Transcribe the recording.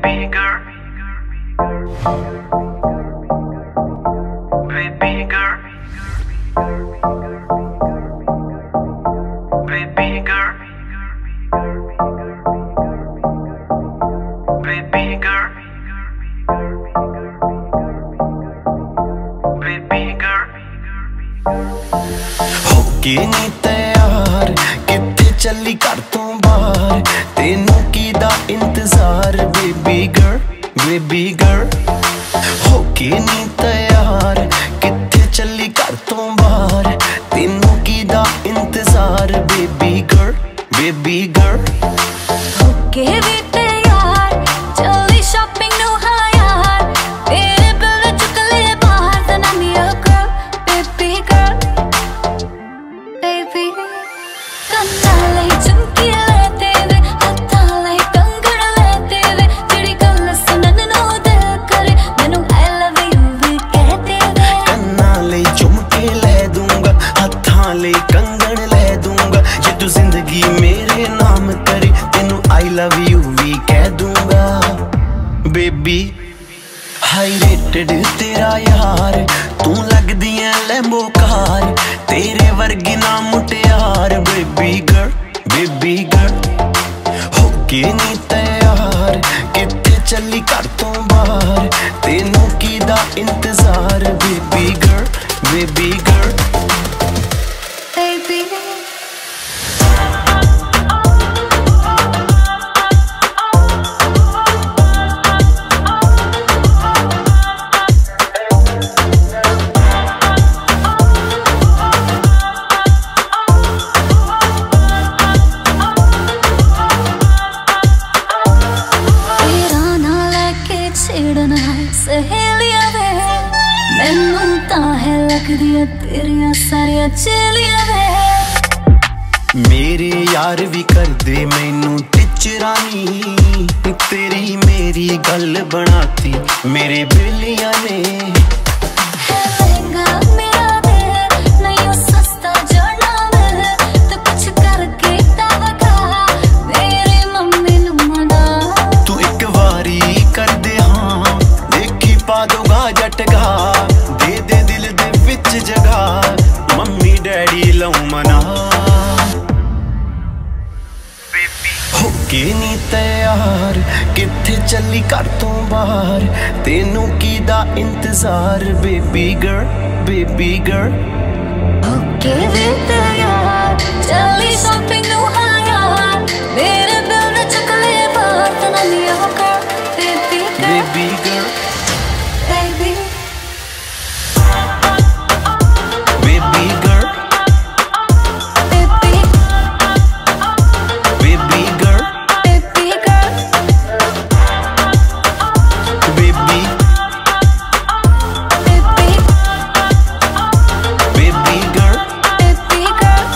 baby girl, baby girl, baby girl, baby girl, baby girl. होके नी तैयार किथे चली घर तो बाहर, तेनू की दा इंतजार बेबी गर्ल, बेबी गर्ल। होके नी तैयार किथे चली घर तो बाहर, तेनू की दा इंतजार बेबी गर्ल, बेबी गर्ल। होके भी तैयार चली शॉपिंग नु हाँ यार, तेरे बिल चुक ले बाहर then I'm your girl, baby girl, baby। कन्नाले झुमकी लेते वे, हत्थाले कंगण लेते वे, जेड़ी गल सुनन नु दिल करे मैनू I love you भी कहते वे। कन्नाले झुमके ले दूंगा, हत्थाले कंगण ले दूंगा, ये तू जिंदगी मेरे नाम करे तेनू I love you भी कह दूंगा बेबी। हाई रेटेड तेरा यार, तू लगदी है लैम्बो कार, तेरे वर्गी ना मुटियार बेबी गर्ल, बेबी गर्ल। होके नी तैयार किथे चली घर तो बाहर, तेनू की दा इंतजार baby girl, baby girl. Baby, तेरा ना लेके छेड़ना है सहेलियां वे, मैनू तां है लगदियां तेरियां सारियां चेलियां वे। मेरे यार भी कर दे मैनू टिचरानी, तेरी मेरी गल बनाती मेरे बेलिया ने। महंगा मेरा दिल नहीं सस्ता जाना मिल, तो कुछ करके तवका मेरी मम्मी नू मना। तू एक वारी कर दे हाँ, देखी पा दूंगा झटका, दे दे दिल दे विच जगह, मम्मी डैडी लऊ मना। होके नी तैयार किथे चली घर तो बाहर, तेनू की दा इंतजार बेबी गर्ल, बेबी गर्ल। होके भी तैयार चली शॉपिंग नु हाँ यार, मेरे बिल ने चुक ले बाहर then I'm your girl, baby girl, baby girl, baby। Baby girl, Baby, baby girl, baby girl, baby, baby, baby girl. baby girl।